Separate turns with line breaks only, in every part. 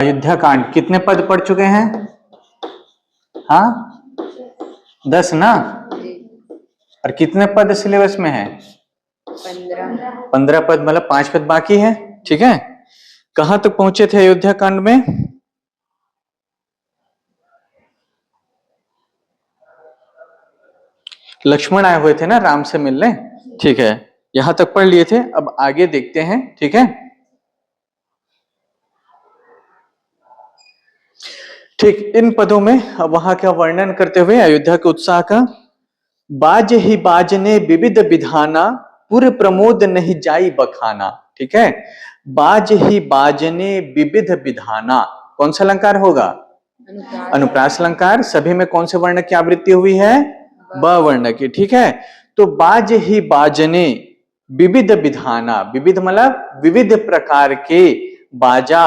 अयोध्या कांड कितने पद पढ़ चुके हैं? हाँ 10 ना। और कितने पद सिलेबस में है? 15 पद, मतलब 5 पद बाकी है। ठीक है, कहां तक पहुंचे थे अयोध्या कांड में? लक्ष्मण आए हुए थे ना राम से मिलने। ठीक है, यहां तक पढ़ लिए थे। अब आगे देखते हैं। ठीक है, ठीक, इन पदों में वहां का वर्णन करते हुए अयोध्या के उत्साह का। बाज ही बाजने विविध विधाना, पुर प्रमोद नहीं जाई बखाना। ठीक है, बाज ही बाजने विविध विधाना, कौन सा अलंकार होगा? अनुप्रास अलंकार। सभी में कौन से वर्ण की आवृत्ति हुई है? ब वर्ण की। ठीक है, तो बाज ही बाजने विविध विधाना, विविध मतलब विविध प्रकार के बाजा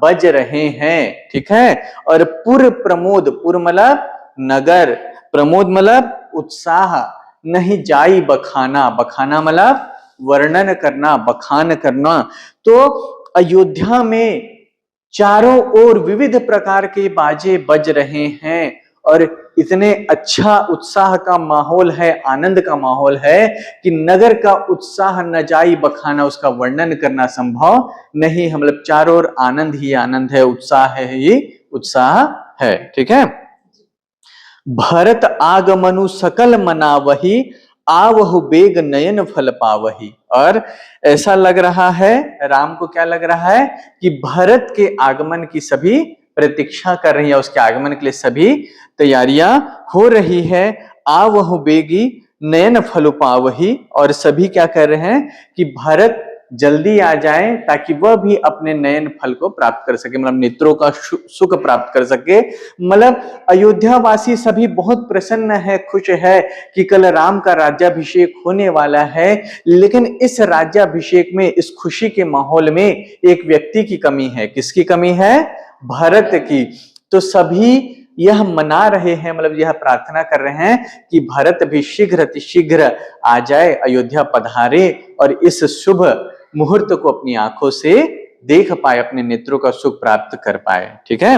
बज रहे हैं। ठीक है, और पुर प्रमोद, पुर मतलब नगर, प्रमोद मतलब उत्साह, नहीं जाई बखाना, बखाना मतलब वर्णन करना, बखान करना। तो अयोध्या में चारों ओर विविध प्रकार के बाजे बज रहे हैं और इतने अच्छा उत्साह का माहौल है, आनंद का माहौल है कि नगर का उत्साह न जाई बखाना, उसका वर्णन करना संभव नहीं। मतलब चारों ओर आनंद ही आनंद है, उत्साह है ही उत्साह है। ठीक है, भरत आगमनु सकल मनावही, आवहु बेग नयन फल पावही। और ऐसा लग रहा है, राम को क्या लग रहा है कि भरत के आगमन की सभी प्रतीक्षा कर रही है, उसके आगमन के लिए सभी तैयारियां हो रही है। आवहु बेगी नयन फल पावही, और सभी क्या कर रहे हैं कि भरत जल्दी आ जाए ताकि वह भी अपने नयन फल को प्राप्त कर सके, मतलब नेत्रों का सुख प्राप्त कर सके। मतलब अयोध्या वासी सभी बहुत प्रसन्न है, खुश है कि कल राम का राज्याभिषेक होने वाला है। लेकिन इस राज्याभिषेक में, इस खुशी के माहौल में एक व्यक्ति की कमी है। किसकी कमी है? भरत की। तो सभी यह मना रहे हैं, मतलब यह प्रार्थना कर रहे हैं कि भरत भी शीघ्र अतिशीघ्र आ जाए, अयोध्या पधारे और इस शुभ मुहूर्त को अपनी आंखों से देख पाए, अपने नेत्रों का सुख प्राप्त कर पाए। ठीक है,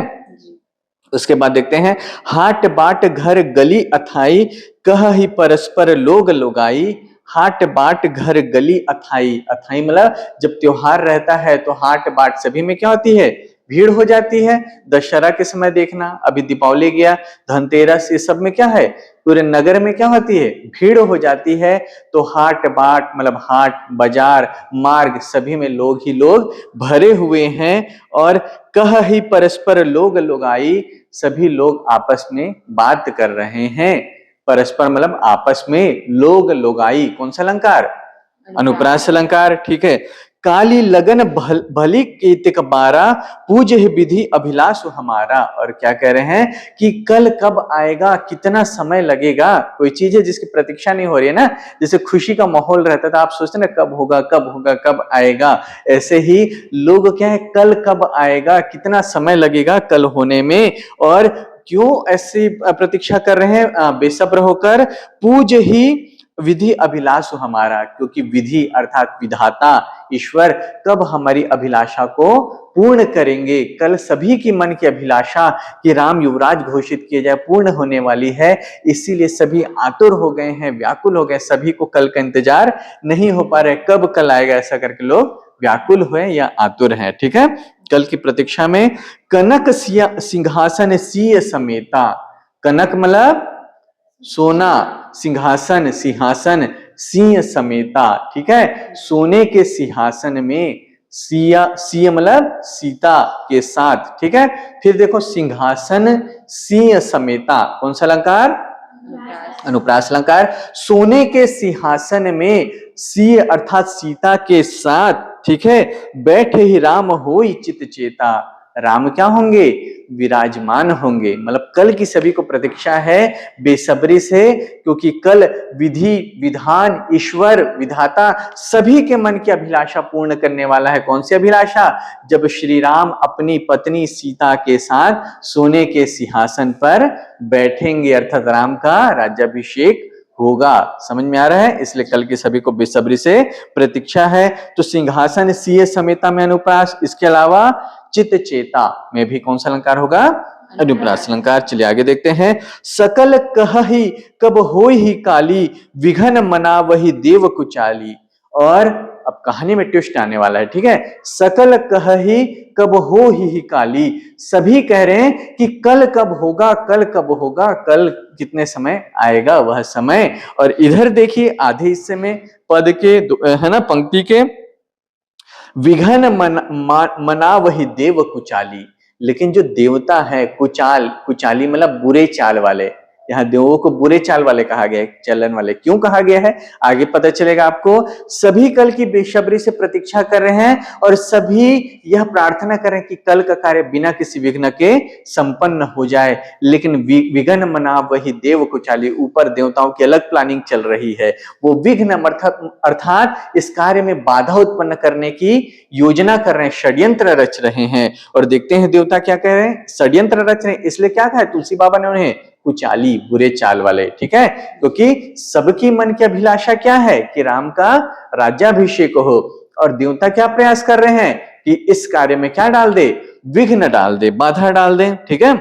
उसके बाद देखते हैं, हाट बाट घर गली अथाई, कह ही परस्पर लोग लोगाई। हाट बाट घर गली अथाई, अथाई मतलब जब त्योहार रहता है तो हाट बाट सभी में क्या होती है? भीड़ हो जाती है। दशहरा के समय देखना, अभी दीपावली गया, धनतेरस, ये सब में क्या है? पूरे नगर में क्या होती है? भीड़ हो जाती है। तो हाट बाट मतलब हाट, बाजार, मार्ग, सभी में लोग ही लोग भरे हुए हैं। और कह ही परस्पर लोग लोगाई, सभी लोग आपस में बात कर रहे हैं। परस्पर मतलब आपस में, लोग लोगाई कौन सा अलंकार? अनुप्रास अलंकार। ठीक है, काली लगन भली कीर्तिक बारा, पूज विधि अभिलाष हमारा। और क्या कह रहे हैं कि कल कब आएगा, कितना समय लगेगा। कोई चीज है जिसकी प्रतीक्षा नहीं हो रही है ना, जैसे खुशी का माहौल रहता था, आप सोचते ना कब होगा कब होगा कब आएगा, ऐसे ही लोग क्या है, कल कब आएगा, कितना समय लगेगा कल होने में। और क्यों ऐसी प्रतीक्षा कर रहे हैं बेसब्र होकर? पूज ही विधि अभिलाष हमारा, क्योंकि विधि अर्थात विधाता ईश्वर कब हमारी अभिलाषा को पूर्ण करेंगे। कल सभी की मन की अभिलाषा कि राम युवराज घोषित किए जाए पूर्ण होने वाली है, इसीलिए सभी आतुर हो गए हैं, व्याकुल हो गए। सभी को कल का इंतजार नहीं हो पा रहे, कब कल आएगा, ऐसा करके लोग व्याकुल हुए या आतुर हैं। ठीक है, कल की प्रतीक्षा में। कनक सिंहासन सीय समेता, कनक मतलब सोना, सिंहासन सिंहासन, सिंह समेता। ठीक है, सोने के सिंहासन में, सिया सिंह मतलब सीता के साथ। ठीक है, फिर देखो सिंहासन सिंह समेता, कौन सा अलंकार? अनुप्रास अलंकार। सोने के सिंहासन में, सिंह अर्थात सीता के साथ। ठीक है, बैठे ही राम होई चित चेता, राम क्या होंगे? विराजमान होंगे। मतलब कल की सभी को प्रतीक्षा है बेसब्री से, क्योंकि कल विधि विधान ईश्वर विधाता सभी के मन की अभिलाषा पूर्ण करने वाला है। कौन सी अभिलाषा? जब श्री राम अपनी पत्नी सीता के साथ सोने के सिंहासन पर बैठेंगे, अर्थात राम का राज्याभिषेक होगा। समझ में आ रहा है? इसलिए कल की सभी को बेसब्री से प्रतीक्षा है। तो सिंहासन सीए समेता में अनुप्रास, इसके अलावा चित चेता में भी कौन सा अलंकार होगा? अनुप्रास अलंकार। चलिए आगे देखते हैं। सकल कहहि कब होई ही काली, विघन मना वही देव कुचाली। और अब कहानी में ट्विस्ट आने वाला है, ठीक है। सकल कहहि कब हो ही काली, सभी कह रहे हैं कि कल कब होगा, कल कब होगा, कल कितने समय आएगा वह समय। और इधर देखिए आधे हिस्से में पद के है ना, पंक्ति के, विघन मना वही देव कुचाली। लेकिन जो देवता है कुचाल, कुचाली मतलब बुरे चाल वाले, यहाँ देवों को बुरे चाल वाले कहा गया है, चलन वाले। क्यों कहा गया है आगे पता चलेगा आपको। सभी कल की बेसब्री से प्रतीक्षा कर रहे हैं और सभी यह प्रार्थना कर रहे हैं कि कल का कार्य बिना किसी विघ्न के संपन्न हो जाए। लेकिन विघ्न मना वही देव कुचाली, ऊपर देवताओं की अलग प्लानिंग चल रही है। वो विघ्न अर्थात इस कार्य में बाधा उत्पन्न करने की योजना कर रहे हैं, षड्यंत्र रच रहे हैं। और देखते हैं देवता क्या कह रहे हैं, षड्यंत्र रच रहे हैं। इसलिए क्या कहा तुलसी बाबा ने उन्हें? कुचाली, बुरे चाल वाले, ठीक है। क्योंकि सबकी मन की अभिलाषा क्या है कि राम का राज्याभिषेक हो। और देवता क्या प्रयास कर रहे हैं कि इस कार्य में क्या डाल दे? विघ्न डाल दे, बाधा डाल दे, ठीक है।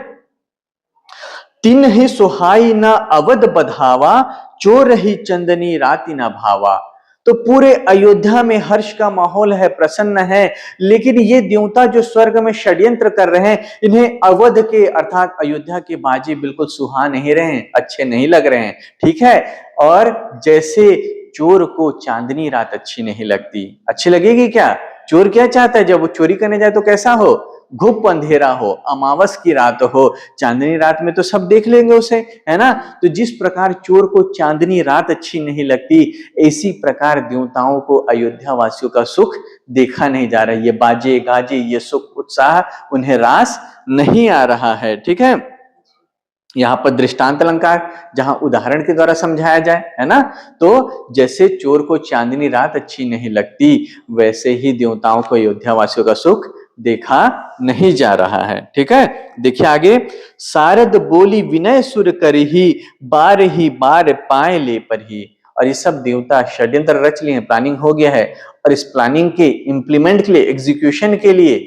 तिन ही सुहाई न अवध बधावा, चोर ही चंदनी राति न भावा। तो पूरे अयोध्या में हर्ष का माहौल है, प्रसन्न है। लेकिन ये देवता जो स्वर्ग में षड्यंत्र कर रहे हैं, इन्हें अवध के अर्थात अयोध्या के बाजे बिल्कुल सुहा नहीं रहे हैं, अच्छे नहीं लग रहे हैं, ठीक है। और जैसे चोर को चांदनी रात अच्छी नहीं लगती, अच्छी लगेगी क्या? चोर क्या चाहता है जब वो चोरी करने जाए तो कैसा हो? घुप अंधेरा हो, अमावस की रात हो। चांदनी रात में तो सब देख लेंगे उसे, है ना। तो जिस प्रकार चोर को चांदनी रात अच्छी नहीं लगती, इसी प्रकार देवताओं को अयोध्या वासियों का सुख देखा नहीं जा रहा है। ये बाजे गाजे, ये सुख उत्साह उन्हें रास नहीं आ रहा है, ठीक है। यहाँ पर दृष्टांत अलंकार जहां उदाहरण के द्वारा समझाया जाए, है ना। तो जैसे चोर को चांदनी रात अच्छी नहीं लगती, वैसे ही देवताओं को अयोध्या वासियों का सुख देखा नहीं जा रहा है, ठीक है। देखिए आगे। सारद बोली विनय सुर करही, बार ही बार पाए ले पर ही। और ये सब देवता षड्यंत्र रच लिए हैं, प्लानिंग हो गया है। और इस प्लानिंग के इम्प्लीमेंट के लिए, एग्जीक्यूशन के लिए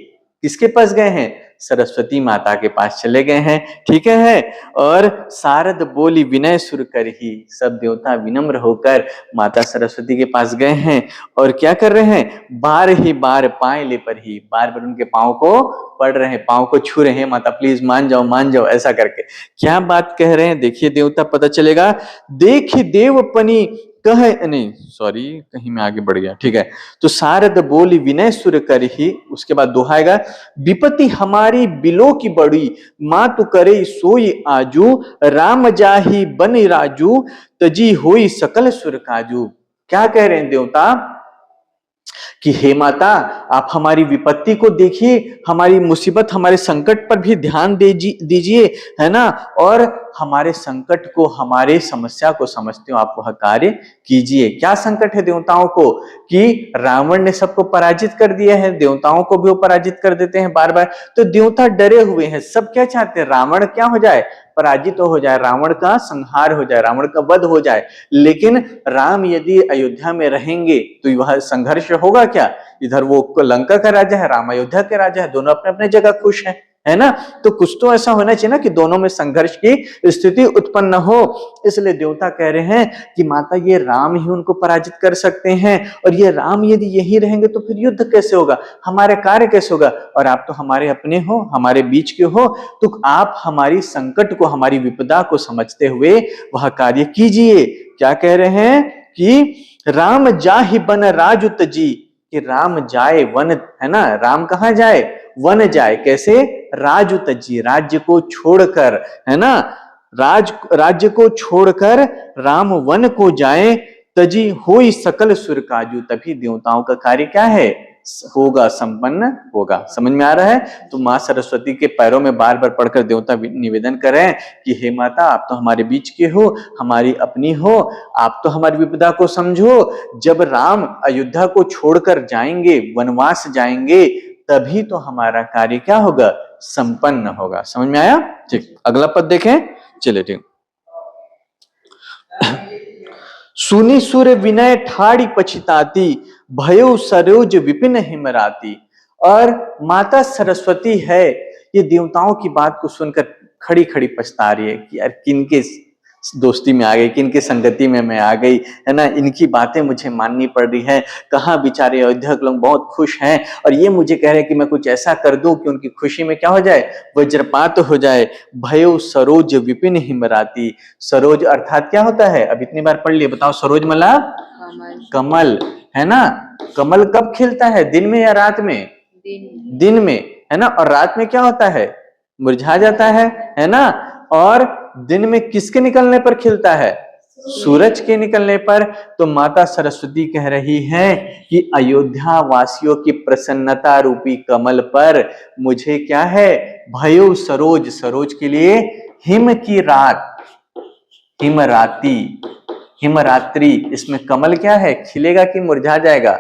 किसके पास गए हैं? सरस्वती माता के पास चले गए हैं, ठीक है। और सारद बोली विनय सुर कर ही, सब देवता विनम्र होकर माता सरस्वती के पास गए हैं। और क्या कर रहे हैं? बार ही बार पाए ले पर ही, बार बार उनके पांव को पड़ रहे हैं, पांव को छू रहे हैं, माता प्लीज मान जाओ, मान जाओ, ऐसा करके क्या बात कह रहे हैं देखिए देवता, पता चलेगा। देख देवपनी कह, नहीं सॉरी कहीं में आगे बढ़ गया, ठीक है। तो सारद बोली विनय सुर कर ही, उसके बाद दोहाएगा। विपत्ति हमारी बिलो की बड़ी, मां तू करे सोई आजू, राम जाही बन राजू, तजी होई सकल सुर काजू। क्या कह रहे हैं देवता कि हे माता, आप हमारी विपत्ति को देखिए, हमारी मुसीबत, हमारे संकट पर भी ध्यान दीजिए, है ना। और हमारे संकट को, हमारे समस्या को समझते हो आप वह कार्य कीजिए। क्या संकट है देवताओं को? कि रावण ने सबको पराजित कर दिया है, देवताओं को भी वो पराजित कर देते हैं बार बार। तो देवता डरे हुए हैं, सब क्या चाहते हैं? रावण क्या हो जाए? पराजित हो जाए, रावण का संहार हो जाए, रावण का वध हो जाए। लेकिन राम यदि अयोध्या में रहेंगे तो वह संघर्ष होगा क्या? इधर वो लंका का राजा है, राम अयोध्या के राजा है, दोनों अपने अपने जगह खुश हैं, है ना। तो कुछ तो ऐसा होना चाहिए ना कि दोनों में संघर्ष की स्थिति उत्पन्न हो। इसलिए देवता कह रहे हैं कि माता ये राम ही उनको पराजित कर सकते हैं, और ये राम यदि यही रहेंगे तो फिर युद्ध कैसे होगा, हमारे कार्य कैसे होगा। और आप तो हमारे अपने हो, हमारे बीच के हो, तो आप हमारी संकट को, हमारी विपदा को समझते हुए वह कार्य कीजिए। क्या कह रहे हैं कि राम जाहि बन राजु तजी, कि राम जाए वन, है ना, राम कहां जाए? वन जाए। कैसे? राजु तजी, राज्य को छोड़कर, है ना, राज्य को छोड़कर राम वन को जाए। तजी होई सकल सुर काजू, तभी देवताओं का कार्य क्या है? होगा, संपन्न होगा। समझ में आ रहा है। तो मां सरस्वती के पैरों में बार बार पढ़कर देवता निवेदन कर रहे हैं कि हे माता, आप तो हमारे बीच के हो, हमारी अपनी हो, आप तो हमारी विपदा को समझो। जब राम अयोध्या को छोड़कर जाएंगे, वनवास जाएंगे, तभी तो हमारा कार्य क्या होगा? संपन्न होगा। समझ में आया? ठीक, अगला पद देखें, चलिए ठीक। सुनी सुर विनय ठाड़ी पछिताती, भयो सरोज विपिन हिमराती। और माता सरस्वती है, ये देवताओं की बात को सुनकर खड़ी खड़ी पछता रही है कि यार किनके दोस्ती में आ गई, किनके संगति में मैं आ गई, है ना, इनकी बातें मुझे माननी पड़ रही है। कहाँ बेचारे अयोध्या के लोग बहुत खुश हैं और ये मुझे कह रहे हैं कि मैं कुछ ऐसा कर दूं कि उनकी खुशी में क्या हो जाए, वज्रपात हो जाए। भयो सरोज विपिन हिमराती। सरोज अर्थात क्या होता है, अब इतनी बार पढ़ लिए, बताओ सरोज मतलब कमल, है ना। कमल कब खिलता है, दिन में या रात में? दिन में, है ना। और रात में क्या होता है, मुरझा जाता है ना। और दिन में किसके निकलने पर खिलता है, सूरज के निकलने पर। तो माता सरस्वती कह रही है कि अयोध्या वासियों की प्रसन्नता रूपी कमल पर मुझे क्या है, भयो सरोज, सरोज के लिए हिम की रात, हिमराती, हिमरात्रि। इसमें कमल क्या है, खिलेगा कि मुरझा जाएगा?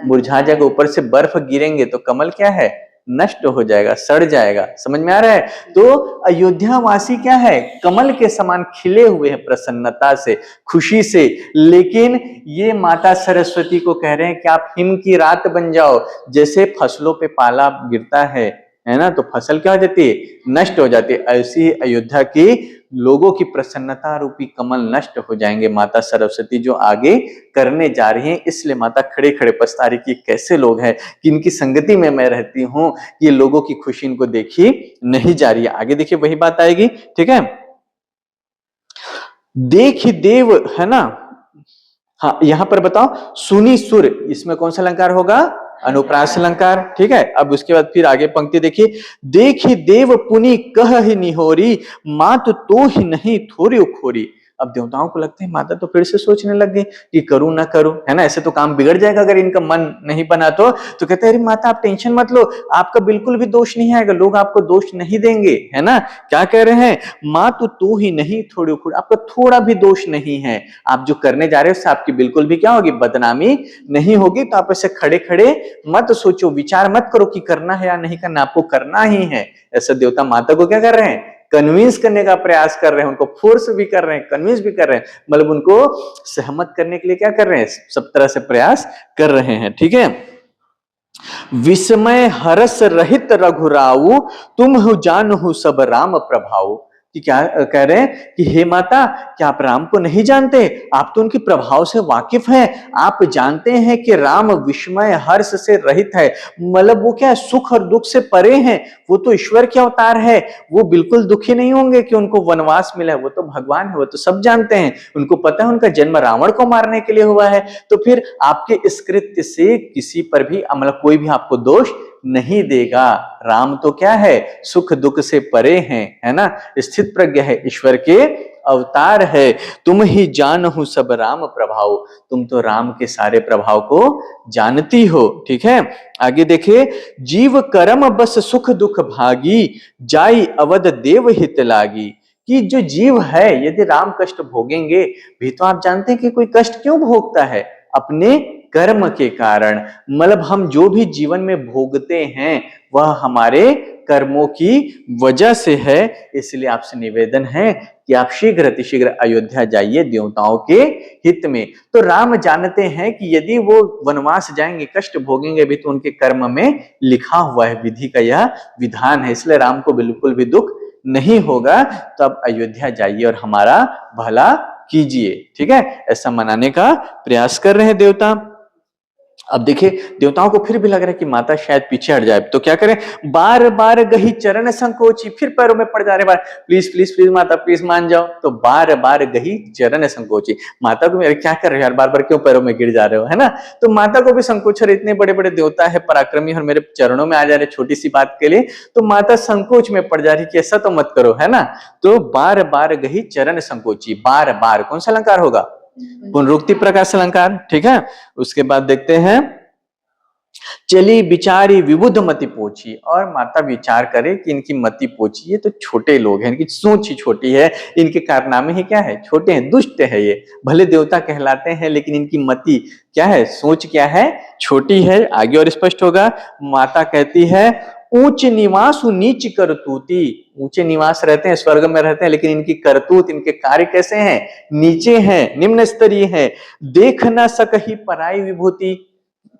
मुरझा जाएगा। ऊपर से बर्फ गिरेंगे तो कमल क्या है, नष्ट हो जाएगा, सड़ जाएगा। समझ में आ रहा है? तो अयोध्या वासी क्या है, कमल के समान खिले हुए हैं प्रसन्नता से, खुशी से। लेकिन ये माता सरस्वती को कह रहे हैं कि आप हिम की रात बन जाओ। जैसे फसलों पे पाला गिरता है ना, तो फसल क्या हो जाती है, नष्ट हो जाती है। ऐसी ही अयोध्या की लोगों की प्रसन्नता रूपी कमल नष्ट हो जाएंगे, माता सरस्वती जो आगे करने जा रही हैं। इसलिए माता खड़े खड़े पछता रही कि कैसे लोग हैं कि इनकी संगति में मैं रहती हूं, ये लोगों की खुशी इनको देखी नहीं जा रही है। आगे देखिए वही बात आएगी, ठीक है। देख देव, है ना। हाँ, यहां पर बताओ सुनी सुर, इसमें कौन सा अलंकार होगा, अनुप्रास अलंकार, ठीक है। अब उसके बाद फिर आगे पंक्ति देखिए, देखी देव पुनि कह ही निहोरी, मात तो ही नहीं थोड़ी खोरी। अब देवताओं को लगता है माता तो फिर से सोचने लग गई कि करूं ना करूं, है ना, ऐसे तो काम बिगड़ जाएगा अगर इनका मन नहीं बना तो कहते हैं अरे माता आप टेंशन मत लो, आपका बिल्कुल भी दोष नहीं आएगा, लोग आपको दोष नहीं देंगे, है ना। क्या कह रहे हैं, माँ तो ही नहीं थोड़ी खोड़ी, आपका थोड़ा भी दोष नहीं है, आप जो करने जा रहे हो उससे आपकी बिल्कुल भी क्या होगी, बदनामी नहीं होगी। तो आप ऐसे खड़े खड़े मत सोचो, विचार मत करो कि करना है या नहीं करना, आपको करना ही है। ऐसा देवता माता को क्या कर रहे हैं, कन्विंस करने का प्रयास कर रहे हैं, उनको फोर्स भी कर रहे हैं, कन्विंस भी कर रहे हैं, मतलब उनको सहमत करने के लिए क्या कर रहे हैं, सब तरह से प्रयास कर रहे हैं, ठीक है। विस्मय हरस रहित रघुराऊ, तुम हो जानहु सब राम प्रभाऊ। कि क्या कह रहे हैं कि हे माता, क्या आप राम को नहीं जानते, आप तो उनके प्रभाव से वाकिफ हैं, आप जानते हैं कि राम विस्मय हर्ष से रहित है, मतलब वो क्या है, सुख और दुख से परे हैं, वो तो ईश्वर के अवतार है, वो बिल्कुल दुखी नहीं होंगे कि उनको वनवास मिला है, वो तो भगवान है, वो तो सब जानते हैं, उनको पता है उनका जन्म रावण को मारने के लिए हुआ है। तो फिर आपके इस कृत्य से किसी पर भी, मतलब कोई भी आपको दोष नहीं देगा। राम तो क्या है, सुख दुख से परे हैं, है ना, स्थित प्रज्ञ है, ईश्वर के अवतार है। तुम ही जानहु सब राम प्रभाव, तुम तो राम के सारे प्रभाव को जानती हो, ठीक है। आगे देखिए, जीव कर्म बस सुख दुख भागी, जाई अवध देव हित लागी। कि जो जीव है यदि राम कष्ट भोगेंगे भी, तो आप जानते हैं कि कोई कष्ट क्यों भोगता है, अपने कर्म के कारण। मतलब हम जो भी जीवन में भोगते हैं वह हमारे कर्मों की वजह से है। इसलिए आपसे निवेदन है कि आप शीघ्र अतिशीघ्र अयोध्या जाइए देवताओं के हित में। तो राम जानते हैं कि यदि वो वनवास जाएंगे, कष्ट भोगेंगे भी, तो उनके कर्म में लिखा हुआ है, विधि का यह विधान है, इसलिए राम को बिल्कुल भी दुख नहीं होगा। तो अब अयोध्या जाइए और हमारा भला कीजिए, ठीक है। ऐसा मनाने का प्रयास कर रहे हैं देवता। अब देखिए देवताओं को फिर भी लग रहा है कि माता शायद पीछे हट जाए, तो क्या करें, बार बार गही चरण संकोची, फिर पैरों में पड़ जा रहे, बार प्लीज प्लीज प्लीज माता प्लीज मान जाओ। तो बार बार गही चरण संकोची, माता को क्या कर रहे हो यार, बार बार क्यों पैरों में गिर जा रहे हो, है ना। तो माता को भी संकोच, इतने बड़े बड़े देवता है पराक्रमी और मेरे चरणों में आ जा रहे छोटी सी बात के लिए, तो माता संकोच में पड़ जा रही कि ऐसा तो मत करो, है ना। तो बार बार गही चरण संकोची, बार बार कौन सा अलंकार होगा, पुनरुक्ति प्रकाश अलंकार, ठीक है। उसके बाद देखते हैं, चली बिचारी विबुध मति पोची, और माता विचार करे कि इनकी मति पोची, ये तो छोटे लोग हैं, इनकी सोच ही छोटी है, इनके कारनामे ही क्या है, छोटे हैं, दुष्ट है, ये भले देवता कहलाते हैं लेकिन इनकी मति क्या है, सोच क्या है, छोटी है। आगे और स्पष्ट होगा, माता कहती है ऊंच निवासु नीच करतूती, ऊंचे निवास रहते हैं, स्वर्ग में रहते हैं, लेकिन इनकी करतूत, इनके कार्य कैसे हैं? नीचे हैं, निम्न स्तरीय है। देख न सकही पराई विभूति।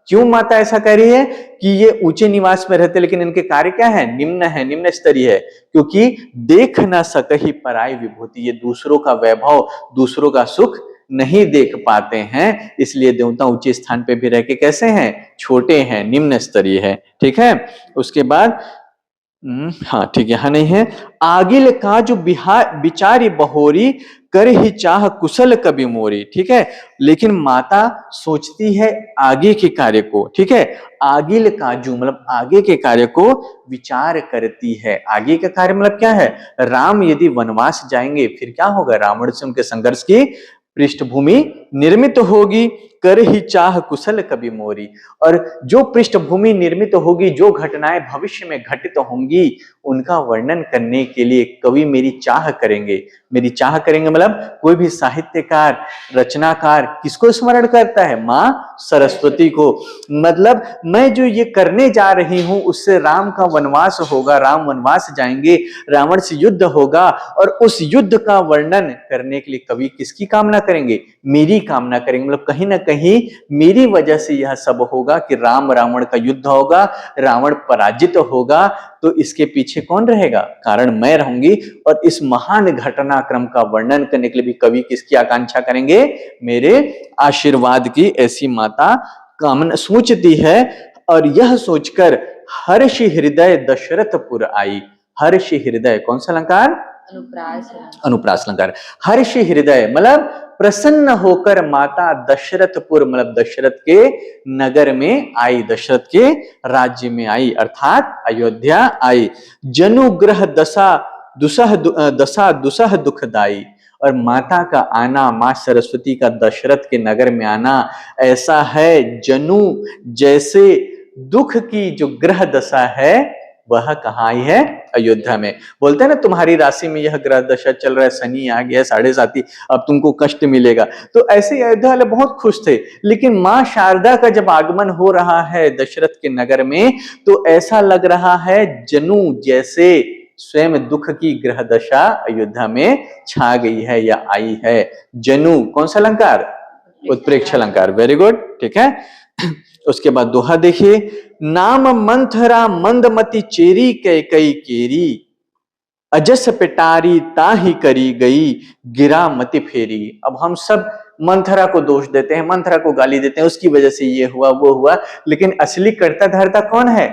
क्यों माता ऐसा कह रही है कि ये ऊंचे निवास में रहते, लेकिन इनके कार्य क्या है? निम्न है, निम्न स्तरीय है। क्योंकि देख न सकही पराई विभूति, ये दूसरों का वैभव, दूसरों का सुख नहीं देख पाते हैं, इसलिए देवता ऊंचे स्थान पे भी रह के कैसे हैं? छोटे हैं, निम्न स्तरीय है। ठीक है, उसके बाद हाँ ठीक है, यहाँ नहीं है। आगिल का जो बिचारी बहोरी, कर ही चाह कुशल कभी मोरी। ठीक है, लेकिन माता सोचती है आगे के कार्य को। ठीक है, आगिल काजू मतलब आगे के कार्य को विचार करती है। आगे का कार्य मतलब क्या है? राम यदि वनवास जाएंगे फिर क्या होगा? रावण से उनके संघर्ष की पृष्ठभूमि निर्मित होगी। कर ही चाह कुशल कभी मोरी, और जो पृष्ठभूमि निर्मित होगी, जो घटनाएं भविष्य में घटित होंगी, उनका वर्णन करने के लिए कवि मेरी चाह करेंगे। मेरी चाह करेंगे मतलब कोई भी साहित्यकार, रचनाकार किसको स्मरण करता है? माँ सरस्वती को। मतलब मैं जो ये करने जा रही हूं उससे राम का वनवास होगा, राम वनवास जाएंगे, रावण से युद्ध होगा, और उस युद्ध का वर्णन करने के लिए कवि किसकी कामना करेंगे? मेरी कामना करेंगे। मतलब कहीं ना कहीं मेरी वजह से यह सब होगा कि राम रावण का युद्ध होगा, रावण पराजित होगा, तो इसके पीछे कौन रहेगा? कारण मैं रहूंगी। और इस महान घटनाक्रम का वर्णन करने के लिए भी कवि किसकी आकांक्षा करेंगे? मेरे आशीर्वाद की। ऐसी माता कामना सोचती है, और यह सोचकर हर्ष हृदय दशरथपुर आई। हर्ष हृदय कौन सा अलंकार? अनुप्रास अलंकार। हर्ष हृदय मतलब प्रसन्न होकर माता दशरथपुर मतलब दशरथ के नगर में आई, दशरथ के राज्य में आई, अर्थात अयोध्या आई। जनुग्रह दशा दुसह दुखदाई। और माता का आना, मां सरस्वती का दशरथ के नगर में आना ऐसा है जनु जैसे दुख की जो ग्रह दशा है वह कहाँ आई है? अयोध्या में। बोलते हैं ना तुम्हारी राशि में यह ग्रह दशा चल रहा है, शनि आ गया 7.5, अब तुमको कष्ट मिलेगा। तो ऐसे अयोध्या वाले बहुत खुश थे। लेकिन मां शारदा का जब आगमन हो रहा है दशरथ के नगर में, तो ऐसा लग रहा है जनु जैसे स्वयं दुख की ग्रह दशा अयोध्या में छा गई है या आई है। जनु कौन सा अलंकार? उत्प्रेक्ष अलंकार। वेरी गुड, ठीक है। उसके बाद दोहा देखिए, नाम मंथरा मंदमती चेरी कैकई केरी, अजस पिटारी ताही करी गई, गिरा मति फेरी। अब हम सब मंथरा को दोष देते हैं, मंथरा को गाली देते हैं, उसकी वजह से ये हुआ वो हुआ, लेकिन असली कर्ता धर्ता कौन है?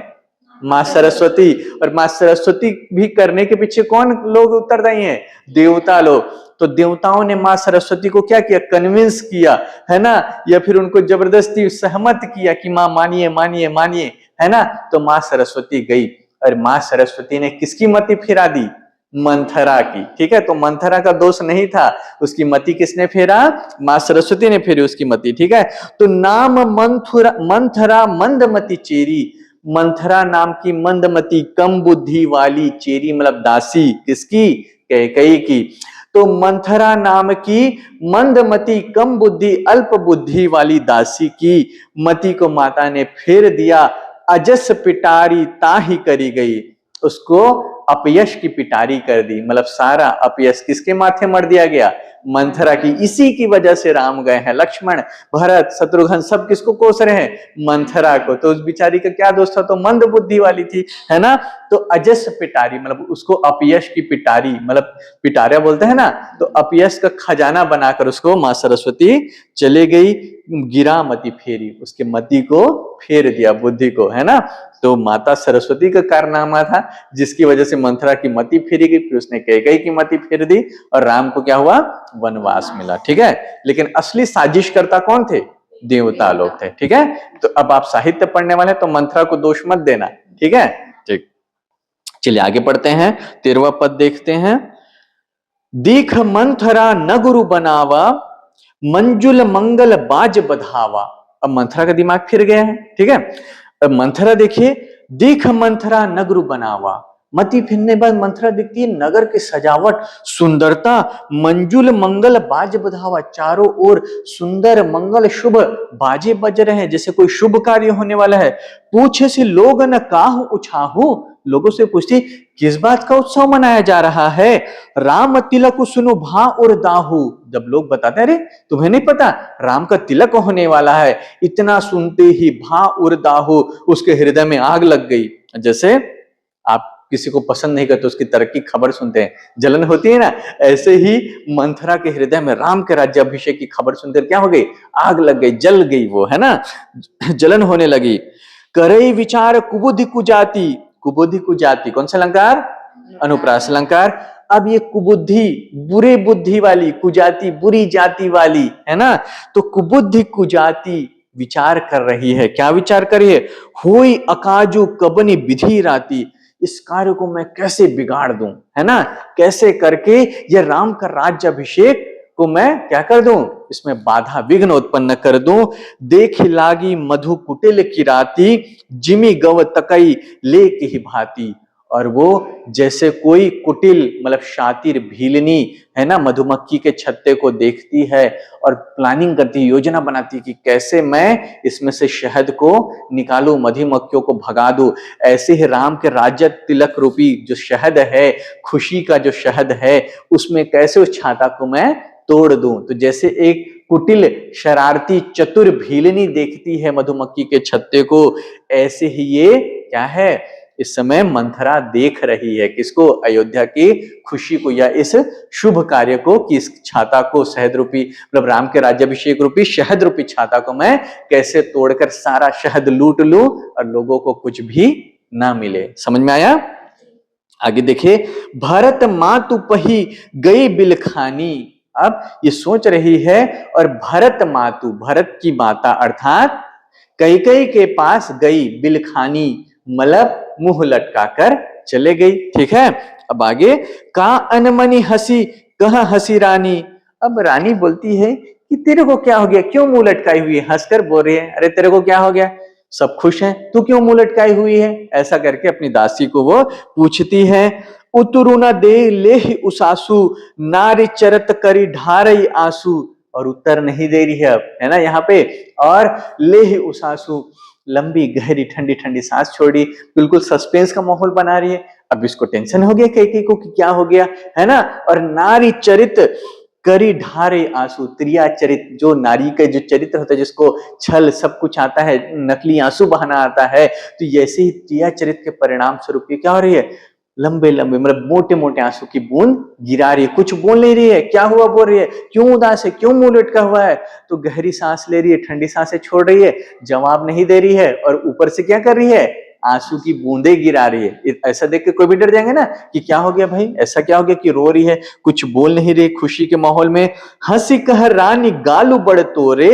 मां सरस्वती। और मां सरस्वती भी करने के पीछे कौन लोग उत्तरदायी हैं? देवता लोग। तो देवताओं ने मां सरस्वती को क्या किया? कन्विंस किया, है ना, या फिर उनको जबरदस्ती सहमत किया कि मां मानिए मानिए मानिए, है ना। तो मां सरस्वती गई, और मां सरस्वती ने किसकी मति फिरा दी? मंथरा की। ठीक है, तो मंथरा का दोष नहीं था, उसकी मति किसने फेरा? मां सरस्वती ने फेरी उसकी मति। ठीक है, तो नाम मंथरा मंदमती चेरी, मंथरा नाम की मंदमती कम बुद्धि वाली, चेरी मतलब दासी, किसकी? कैकेयी की। तो मंथरा नाम की मंदमती कम बुद्धि अल्प बुद्धि वाली दासी की मति को माता ने फेर दिया। अजस पिटारी ताही करी गई, उसको अपयश की पिटारी कर दी। मतलब सारा अपयश किसके माथे मर दिया गया? मंथरा की। इसी की वजह से राम गए हैं, लक्ष्मण भरत शत्रुघ्न सब किसको कोस रहे हैं? मंथरा को। तो उस बिचारी का क्या दोष था? तो मंद बुद्धि वाली थी, है ना। तो अजस पिटारी मतलब उसको अपयश की पिटारी, मतलब पिटारा बोलते हैं ना, तो अपयश का खजाना बनाकर उसको मां सरस्वती चले गई। गिरा मति फेरी, उसके मति को फेर दिया, बुद्धि को, है ना। तो माता सरस्वती का कारनामा था जिसकी वजह से मंथरा की मति फेरी गई, फिर उसने कैकेयी की मति फेर दी, और राम को क्या हुआ? वनवास मिला। ठीक है, लेकिन असली साजिशकर्ता कौन थे? देवता लोग थे। ठीक है, तो अब आप साहित्य पढ़ने वाले तो मंथरा को दोष मत देना। ठीक है, ठीक, चलिए आगे पढ़ते हैं। 13वां पद देखते हैं। दीख मंथरा न गुरु बनावा, मंजुल मंगल बाज बधावा। अब मंथरा का दिमाग फिर गया है। ठीक है, अब मंथरा देखिए, दीख मंथरा नगरु बनावा, मति फिरने बाद मंथरा दिखती है नगर की सजावट, सुंदरता, मंजुल मंगल बाज बधावा, चारों ओर सुंदर मंगल शुभ बाजे बज रहे हैं, जैसे कोई शुभ कार्य होने वाला है। पूछे से लोग न काहू उछाहू, लोगों से पूछती किस बात का उत्सव मनाया जा रहा है। राम तिलक सुनो भा और दाहू। जब लोग बताते हैं अरे तुम्हें नहीं पता राम का तिलक होने वाला है, इतना सुनते ही भा और दाहू उसके हृदय में आग लग गई। जैसे आप किसी को पसंद नहीं करते उसकी तरक्की खबर सुनते हैं जलन होती है ना, ऐसे ही मंथरा के हृदय में राम के राज्याभिषेक की खबर सुनकर क्या हो गई, आग लग गई, जल गई वो, है ना, जलन होने लगी। करई विचार कुबुद्धि कुजाति। कुबुद्धि कुजाति कौन सा अलंकार, अनुप्रास अलंकार। अब ये कुबुद्धि बुरे बुद्धि वाली, कुजाति बुरी जाति वाली, है ना, तो कुबुद्धि कुजाति विचार कर रही है। क्या विचार कर रही है, होई अकाजू कबनी विधि राती, इस कार्य को मैं कैसे बिगाड़ दूं, है ना, कैसे करके ये राम का राज्याभिषेक को मैं क्या कर दूं, इसमें बाधा विघ्न उत्पन्न कर दूं। देख लागी मधु कुटिल की राती, जिमी गव तकई लेके ही भाती। और वो जैसे कोई कुटिल मतलब शातिर भीलनी, है ना, मधुमक्खी के छत्ते को देखती है और प्लानिंग करती है, योजना बनाती है कि कैसे मैं इसमें से शहद को निकालूं, मधुमक्खियों को भगा दूं। ऐसे ही राम के राज्य तिलक रूपी जो शहद है, खुशी का जो शहद है, उसमें कैसे उस छाता को मैं तोड़ दूं। तो जैसे एक कुटिल शरारती चतुर भीलनी देखती है मधुमक्खी के छत्ते को, ऐसे ही ये क्या है, इस समय मंथरा देख रही है किसको, अयोध्या की खुशी को, या इस शुभ कार्य को, कि इस छाता को, शहद रूपी मतलब राम के राज्याभिषेक रूपी शहद रूपी छाता को मैं कैसे तोड़कर सारा शहद लूट लूं और लोगों को कुछ भी ना मिले। समझ में आया? आगे देखिए, भरत मातु पही गई बिलखानी। अब ये सोच रही है और भरत मातु, भरत की माता अर्थात कैकेयी के पास गई, बिलखानी मतलब मुंह लटकाकर चले गई। ठीक है, अब आगे, का अनमनी हंसी कह हंसी रानी। अब रानी बोलती है कि तेरे को क्या हो गया, क्यों मुंह लटकाई हुई है, हंसकर बोल रही है, अरे तेरे को क्या हो गया, सब खुश हैं, तू क्यों मुंह लटकाई हुई है, ऐसा करके अपनी दासी को वो पूछती है। उतरु न दे लेहि उसासु, नारी चरत करी ढारई आंसू। और उत्तर नहीं दे रही है अब, है ना, यहाँ पे, और लेहि उसासु, लंबी गहरी ठंडी ठंडी सांस छोड़ी, बिल्कुल सस्पेंस का माहौल बना रही है। अब इसको टेंशन हो गया कैकेयी को कि क्या हो गया, है ना, और नारी चरित करी ढारे आंसू, त्रिया चरित, जो नारी के जो चरित्र होता है, जिसको छल सब कुछ आता है, नकली आंसू बहाना आता है, तो ऐसे ही त्रिया चरित के परिणाम स्वरूप ये क्या हो रही है, लंबे लंबे मतलब मोटे मोटे आंसू की बूंद गिरा रही है, कुछ बोल नहीं रही है, क्या हुआ बोल रही है, क्यों उदास है, क्यों मुंह लटका हुआ है, तो गहरी सांस ले रही है, ठंडी सांसें छोड़ रही है, जवाब नहीं दे रही है, और ऊपर से क्या कर रही है, आंसू की बूंदे गिरा रही है। ऐसा देख के कोई भी डर जाएंगे ना कि क्या हो गया भाई, ऐसा क्या हो गया कि रो रही है, कुछ बोल नहीं रही खुशी के माहौल में। हंसी कह रानी गालू बड़ तोरे,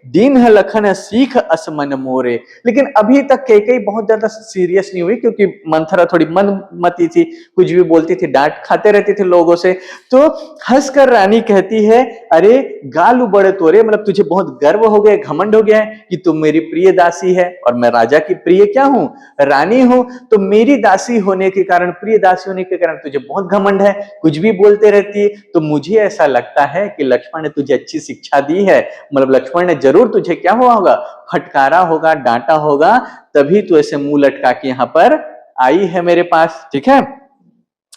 दीन है लखन सीख असमन मोरे। लेकिन अभी तक कैकेयी बहुत ज्यादा सीरियस नहीं हुई, क्योंकि मंथरा थोड़ी मनमती थी, कुछ भी बोलती थी, डांट खाते रहती थी लोगों से। तो हंसकर रानी कहती है, अरे गालू बड़े तोरे, मतलब तुझे बहुत गर्व हो गया, घमंड हो गया है कि तुम मेरी प्रिय दासी है, और मैं राजा की प्रिय क्या हूं, रानी हूं, तो मेरी दासी होने के कारण, प्रिय दासी होने के कारण तुझे बहुत घमंड है, कुछ भी बोलते रहती है। तो मुझे ऐसा लगता है कि लक्ष्मण ने तुझे अच्छी शिक्षा दी है, मतलब लक्ष्मण ने जरूर तुझे क्या हुआ होगा, फटकारा होगा, डांटा होगा, तभी तू ऐसे मुंह लटका के यहां पर आई है मेरे पास। ठीक है,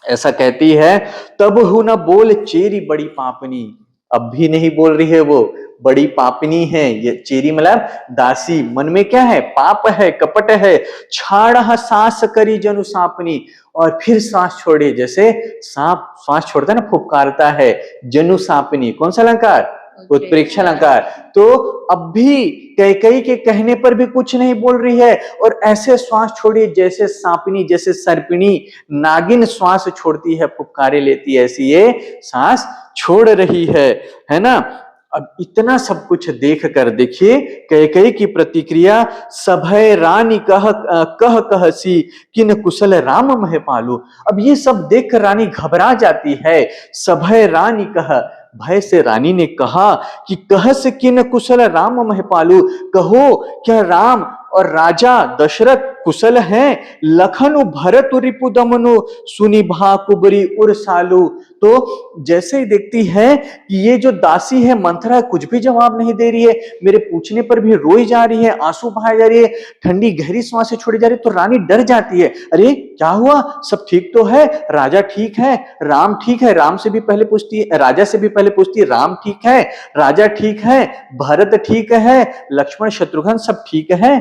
ऐसा कहती है। तब हूं न बोल चेरी बड़ी पापनी, अब भी नहीं बोल रही है वो, बड़ी पापनी है ये चेरी मतलब दासी, मन में क्या है, पाप है, कपट है। छाड़ सांस करी जनु सांपनी, और फिर सांस छोड़े, जैसे सांप सांस छोड़ता है ना, फुफकारता है, जनु सांपनी, कौन सा अलंकार, उत्प्रेक्षा अलंकार। तो अब भी कैकेयी के कहने पर भी कुछ नहीं बोल रही है, और ऐसे श्वास छोड़ी जैसे सांपनी, जैसे सर्पिणी, नागिन श्वास छोड़ती है, फुफकारे लेती है, ऐसी ये सांस छोड़ रही है ना। अब इतना सब कुछ देख कर देखिए कैकेयी की प्रतिक्रिया। सभय रानी कह सी किन कुशल राम मह पालू। अब ये सब देख कर रानी घबरा जाती है। सभय रानी कह, भय से रानी ने कहा कि कह से किन कुशल राम मह पालू, कहो क्या राम और राजा दशरथ कुशल हैं, लखनु भरत रिपु दमनु सुनि भा कुबरी उरसालु। तो जैसे ही देखती है कि ये जो दासी है मंथरा कुछ भी जवाब नहीं दे रही है, मेरे पूछने पर भी रोई जा रही है, आंसू बहाए जा रही है, ठंडी गहरी सांसें छोड़ी जा रही है, तो रानी डर जाती है। अरे क्या हुआ, सब ठीक तो है, राजा ठीक है, राम ठीक है, राम से भी पहले पूछती है, राजा से भी पहले पूछती है राम ठीक है, राजा ठीक है, भरत ठीक है, लक्ष्मण शत्रुघ्न सब ठीक है।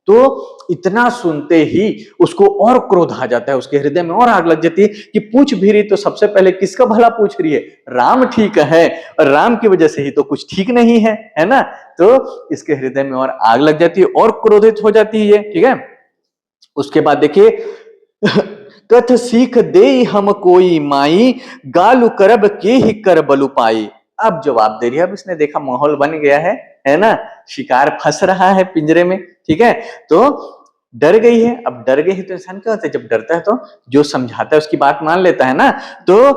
तो इतना सुनते ही उसको और क्रोध आ जाता है, उसके हृदय में और आग लग जाती है कि पूछ भी रही तो सबसे पहले किसका भला पूछ रही है, राम ठीक है, और राम की वजह से ही तो कुछ ठीक नहीं है ना। तो इसके हृदय में और आग लग जाती है और क्रोधित हो जाती है, ठीक है। उसके बाद देखिए कथ सीख दे हम कोई माई, गालु करब के ही कर बलु पाई। अब जवाब दे रही है, अब इसने देखा माहौल बन गया है ना, शिकार फंस रहा है पिंजरे में, ठीक है। तो डर गई है, अब डर गई है तो इंसान क्या होता है, जब डरता है तो जो समझाता है उसकी बात मान लेता है ना। तो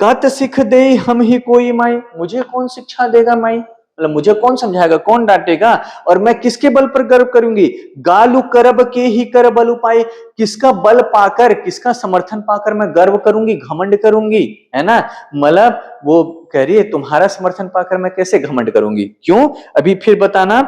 कत सिख दे हम ही कोई माई, मुझे कौन शिक्षा देगा माई, मतलब मुझे कौन समझाएगा, कौन डांटेगा, और मैं किसके बल पर गर्व करूंगी। गालू करब के ही कर बल उपाय, किसका बल पाकर, किसका समर्थन पाकर मैं गर्व करूंगी, घमंड करूंगी, है ना। मतलब वो कह रही है तुम्हारा समर्थन पाकर मैं कैसे घमंड करूंगी, क्यों, अभी फिर बताना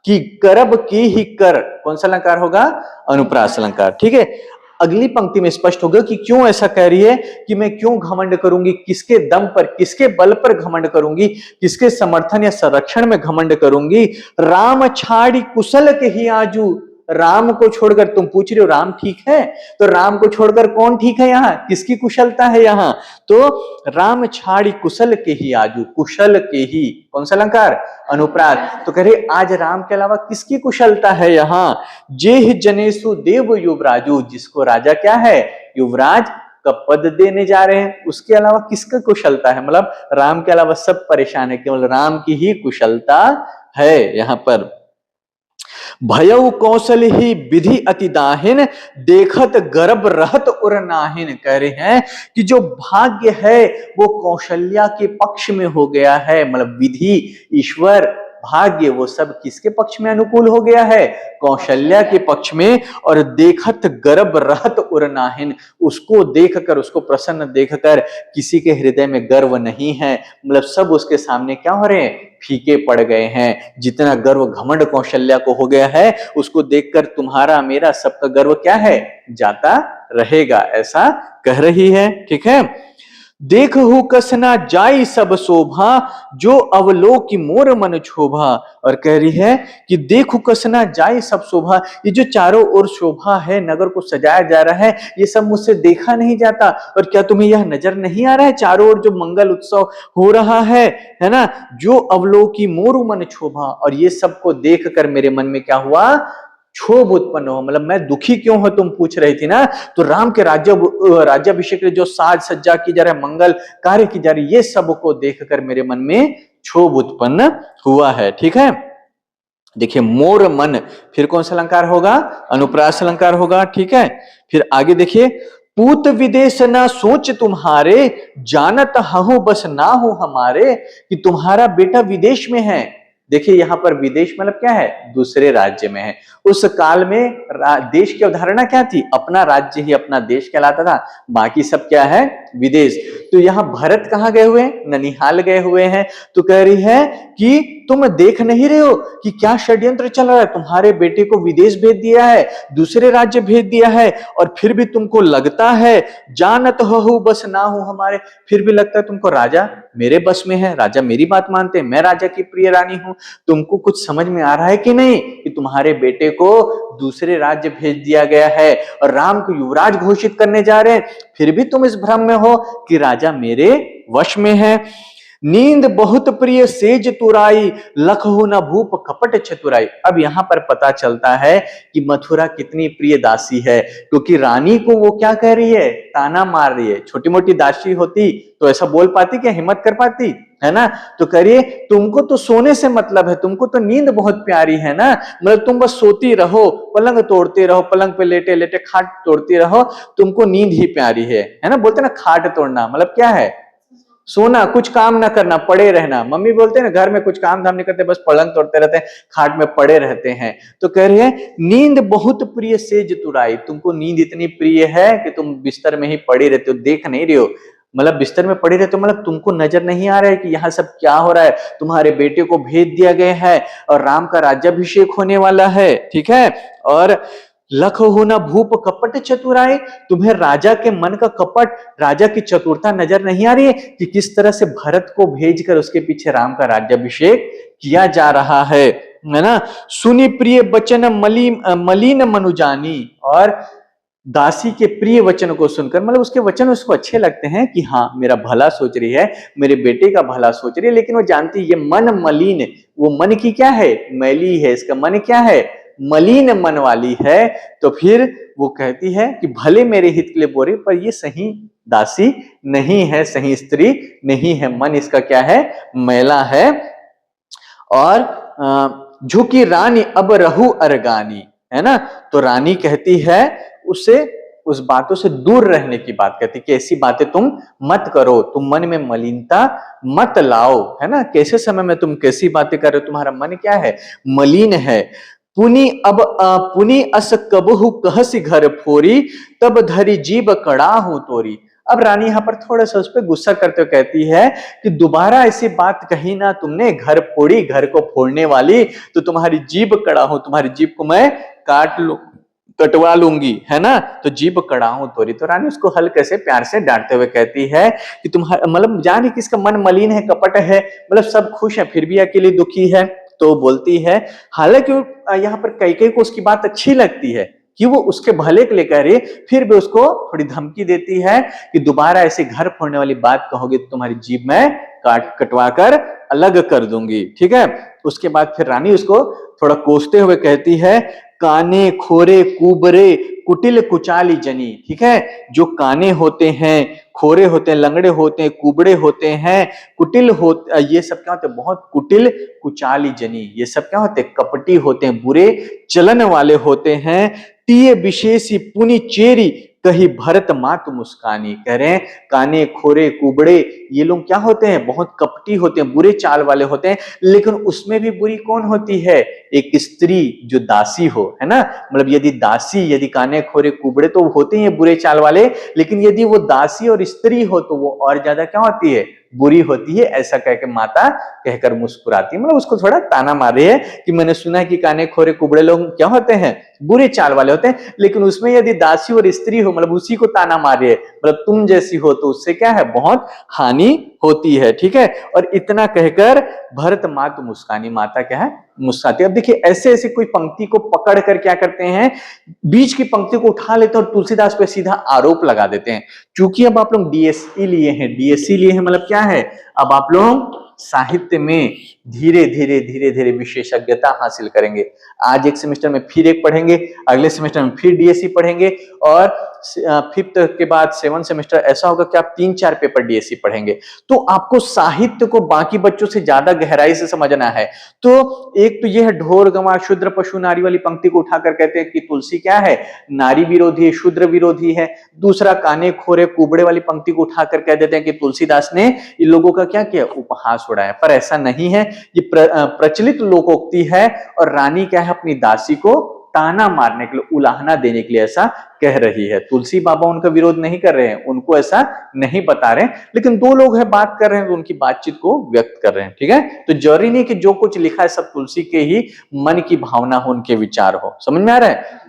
कि करब के ही कर कौन सा अलंकार होगा, अनुप्रास अलंकार, ठीक है। अगली पंक्ति में स्पष्ट होगा कि क्यों ऐसा कह रही है, कि मैं क्यों घमंड करूंगी, किसके दम पर, किसके बल पर घमंड करूंगी, किसके समर्थन या संरक्षण में घमंड करूंगी। राम छाड़ी कुशल के ही आजू, राम को छोड़कर, तुम पूछ रहे हो राम ठीक है, तो राम को छोड़कर कौन ठीक है यहाँ, किसकी कुशलता है यहाँ, तो राम छाड़ी कुशल के ही आजू, कुशल के ही कौन सा अलंकार, अनुप्रास। तो कह रहे आज राम के अलावा किसकी कुशलता है यहाँ। जेह जनेसु देव युवराजू, जिसको राजा क्या है, युवराज का पद देने जा रहे हैं, उसके अलावा किसका कुशलता है, मतलब राम के अलावा सब परेशान है, केवल राम की ही कुशलता है यहाँ पर। भयउ कौशल ही विधि अति दाहिन, देखत गर्भ रहत उर नाहिन। कह रहे हैं कि जो भाग्य है वो कौशल्या के पक्ष में हो गया है, मतलब विधि, ईश्वर, भाग्य वो सब किसके पक्ष में अनुकूल हो गया है, कौशल्या के पक्ष में। और देखत गर्भ रहत उर नाहिन, उसको देखकर, उसको प्रसन्न देखकर किसी के हृदय में गर्व नहीं है, मतलब सब उसके सामने क्या हो रहे हैं, फीके पड़ गए हैं। जितना गर्व घमंड कौशल्या को हो गया है, उसको देखकर तुम्हारा मेरा सबका गर्व क्या है, जाता रहेगा, ऐसा कह रही है, ठीक है। देखहु कसना जाई सब शोभा, जो अवलोकि मोर मन क्षोभा। और कह रही है कि देखो कसना जाई सब शोभा, ये जो चारों ओर शोभा है, नगर को सजाया जा रहा है, ये सब मुझसे देखा नहीं जाता। और क्या तुम्हें यह नजर नहीं आ रहा है, चारों ओर जो मंगल उत्सव हो रहा है ना, जो अवलोकि मोर मन क्षोभा। और ये सबको देख कर मेरे मन में क्या हुआ, क्षोभ उत्पन्न हो, मतलब मैं दुखी क्यों हो, तुम पूछ रही थी ना। तो राम के राज्याभिषेक जो साज सज्जा की जा रहा है, मंगल कार्य की जा रही है, ये सबको देखकर मेरे मन में क्षोभ उत्पन्न हुआ है, ठीक है। देखिए मोर मन, फिर कौन सा अलंकार होगा, अनुप्रास अलंकार होगा, ठीक है। फिर आगे देखिए, पूत विदेश ना सोच तुम्हारे, जानत हूं बस ना हो हमारे। कि तुम्हारा बेटा विदेश में है, देखिए यहाँ पर विदेश मतलब क्या है, दूसरे राज्य में है। उस काल में देश की अवधारणा क्या थी, अपना राज्य ही अपना देश कहलाता था, बाकी सब क्या है, विदेश। तो यहाँ भरत कहाँ गए हुए हैं, ननिहाल गए हुए हैं। तो कह रही है कि तुम देख नहीं रहे हो कि क्या षड्यंत्र चल रहा है, तुम्हारे बेटे को विदेश भेज दिया है, दूसरे राज्य भेज दिया है, और फिर भी तुमको लगता है, जानत हो बस ना हो हमारे, फिर भी लगता है तुमको राजा मेरे बस में है, राजा मेरी बात मानते हैं, मैं राजा की प्रिय रानी हूं। तुमको कुछ समझ में आ रहा है कि नहीं, कि तुम्हारे बेटे को दूसरे राज्य भेज दिया गया है और राम को युवराज घोषित करने जा रहे हैं, फिर भी तुम इस भ्रम में हो कि राजा मेरे वश में है। नींद बहुत प्रिय सेज तुराई, लखहु न भूप कपट चतुराई। अब यहाँ पर पता चलता है कि मथुरा कितनी प्रिय दासी है, क्योंकि रानी को वो क्या कह रही है, ताना मार रही है। छोटी मोटी दासी होती तो ऐसा बोल पाती, क्या हिम्मत कर पाती, है ना। तो करिए, तुमको तो सोने से मतलब है, तुमको तो नींद बहुत प्यारी है ना, मतलब तुम बस सोती रहो, पलंग तोड़ते रहो, पलंग पे लेटे लेटे खाट तोड़ती रहो, तुमको नींद ही प्यारी है ना। बोलते ना खाट तोड़ना मतलब क्या है, सोना, कुछ काम ना करना, पड़े रहना। मम्मी बोलते हैं ना घर में कुछ काम धाम नहीं करते, बस पलंग तोड़ते रहते हैं, खाट में पड़े रहते हैं। तो कह रही है नींद बहुत प्रिय सेज तुराई, तुमको नींद इतनी प्रिय है कि तुम बिस्तर में ही पड़े रहते हो, देख नहीं रहे हो। मतलब बिस्तर में पड़े रहते हो, मतलब तुमको नजर नहीं आ रहा है कि यहाँ सब क्या हो रहा है। तुम्हारे बेटे को भेज दिया गया है और राम का राज्याभिषेक होने वाला है, ठीक है। और लख हो न भूप कपट चतुराई, तुम्हें राजा के मन का कपट, राजा की चतुरता नजर नहीं आ रही है कि किस तरह से भरत को भेजकर उसके पीछे राम का राज्याभिषेक किया जा रहा है ना। सुनी प्रिय बचन मलिन मनुजानी, और दासी के प्रिय वचन को सुनकर, मतलब उसके वचन उसको अच्छे लगते हैं कि हाँ मेरा भला सोच रही है, मेरे बेटे का भला सोच रही है, लेकिन वो जानती है ये मन मलिन, वो मन की क्या है, मैली है, इसका मन क्या है, मलिन मन वाली है। तो फिर वो कहती है कि भले मेरे हित के लिए बोल रही, पर ये सही दासी नहीं है, सही स्त्री नहीं है, मन इसका क्या है, मैला है। और झुकी रानी अब रहू अरगानी, है ना। तो रानी कहती है उसे उस बातों से दूर रहने की बात कहती कि ऐसी बातें तुम मत करो, तुम मन में मलिनता मत लाओ, है ना। कैसे समय में तुम कैसी बातें कर रहे हो, तुम्हारा मन क्या है, मलिन है। पुनी अस कबहु कहसी घर फोरी, तब धरी जीभ कड़ा हो तोरी। अब रानी यहाँ पर थोड़ा सा उस पर गुस्सा करते हुए कहती है कि दोबारा ऐसी बात कही ना तुमने, घर फोड़ी, घर को फोड़ने वाली, तो तुम्हारी जीभ कड़ा हो, तुम्हारी जीभ को मैं काट लू, कटवा लूंगी, है ना। तो जीभ कड़ा हो तोरी। तो रानी उसको हल्के से प्यार से डांटते हुए कहती है कि तुम्हारा मतलब जान रही किसका मन मलिन है, कपट है, मतलब सब खुश है फिर भी अकेली दुखी है। तो बोलती है, हालांकि यहाँ पर कैकेयी को उसकी बात अच्छी लगती है कि वो उसके भले के लिए कह रही है, फिर भी उसको थोड़ी धमकी देती है कि दोबारा ऐसे घर फोड़ने वाली बात कहोगे तो तुम्हारी जीभ में कटवा कर अलग कर दूंगी, ठीक है। उसके बाद फिर रानी उसको थोड़ा कोसते हुए कहती है, काने खोरे कुबरे कुटिल कुचाली जनी, ठीक है। जो काने होते हैं, खोरे होते हैं, लंगड़े होते हैं, कुबड़े होते हैं, कुटिल हो, ये सब क्या होते हैं, बहुत कुटिल कुचाली जनी, ये सब क्या होते हैं, कपटी होते हैं, बुरे चलन वाले होते हैं। टीए विशेषी पुनि चेरी कही भरत मात मुस्कानी, कह रहे हैं काने खोरे कुबड़े ये लोग क्या होते हैं, बहुत कपटी होते हैं, बुरे चाल वाले होते हैं। लेकिन उसमें भी बुरी कौन होती है, एक स्त्री जो दासी हो, है ना। मतलब यदि दासी, यदि काने खोरे कुबड़े तो होते हैं बुरे चाल वाले, लेकिन यदि वो दासी और स्त्री हो तो वो और ज्यादा क्या होती है, बुरी होती है। ऐसा कह के माता कहकर मुस्कुराती है, मतलब उसको थोड़ा ताना मार रही है कि मैंने सुना है कि काने खोरे कुबड़े लोग क्या होते हैं, बुरे चाल वाले होते हैं, लेकिन उसमें यदि दासी और स्त्री हो, मतलब उसी को ताना मार रही है, मतलब तुम जैसी हो तो उससे क्या है, बहुत हानि होती है, ठीक है। और इतना कहकर भरत मात मुस्कानी, माता क्या है, मुस्कुराती। अब देखिए ऐसे ऐसे कोई पंक्ति को पकड़ कर क्या करते हैं, बीच की पंक्ति को उठा लेते हैं और तुलसीदास पे सीधा आरोप लगा देते हैं। क्योंकि अब आप लोग डीएससी लिए हैं, डीएससी लिए हैं मतलब क्या है, अब आप लोग साहित्य में धीरे धीरे धीरे धीरे विशेषज्ञता हासिल करेंगे। आज एक सेमेस्टर में फिर एक पढ़ेंगे, अगले सेमेस्टर में फिर डीएससी पढ़ेंगे, और फिफ्थ के बाद 7th सेमेस्टर ऐसा होगा कि आप 3-4 पेपर डीएससी पढ़ेंगे। तो आपको साहित्य को बाकी बच्चों से ज्यादा गहराई से समझना है। तो एक तो यह है ढोर गंवार शूद्र पशु नारी वाली पंक्ति को उठाकर कहते हैं कि तुलसी क्या है, नारी विरोधी है, शूद्र विरोधी है। दूसरा काने खोरे कुबड़े वाली पंक्ति को उठाकर कह देते हैं कि तुलसीदास ने इन लोगों का क्या किया, उपहास उड़ाया। पर ऐसा नहीं है, ये प्रचलित लोकोक्ति है। और रानी क्या है, अपनी दासी को ताना मारने के लिए, उलाहना देने के लिए ऐसा कह रही है। तुलसी बाबा उनका विरोध नहीं कर रहे हैं, उनको ऐसा नहीं बता रहे हैं, लेकिन दो लोग हैं बात कर रहे हैं तो उनकी बातचीत को व्यक्त कर रहे हैं, ठीक है। तो जरूरी नहीं कि जो कुछ लिखा है सब तुलसी के ही मन की भावना हो, उनके विचार हो। समझ में आ रहा है।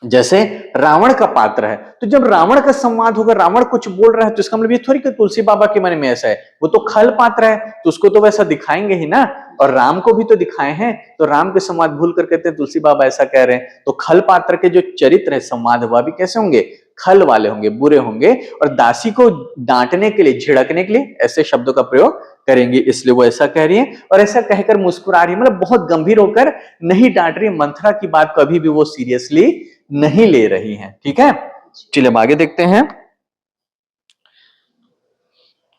जैसे रावण का पात्र है, तो जब रावण का संवाद होगा, रावण कुछ बोल रहा है, तो इसका मतलब ये थोड़ी कि तुलसी बाबा के मन में ऐसा है, वो तो खल पात्र है तो उसको तो वैसा दिखाएंगे ही ना। और राम को भी तो दिखाए हैं, तो राम के संवाद भूल कर कहते हैं तुलसी बाबा ऐसा कह रहे हैं। तो खल पात्र के जो चरित्र है, संवाद हुआ भी कैसे होंगे, खल वाले होंगे, बुरे होंगे। और दासी को डांटने के लिए, झिड़कने के लिए ऐसे शब्दों का प्रयोग करेंगे, इसलिए वो ऐसा कह रही है। और ऐसा कहकर मुस्कुरा रही है, मतलब बहुत गंभीर होकर नहीं डांट रही, मंथरा की बात कभी भी वो सीरियसली नहीं ले रही हैं, ठीक है। चलिए अब आगे देखते हैं।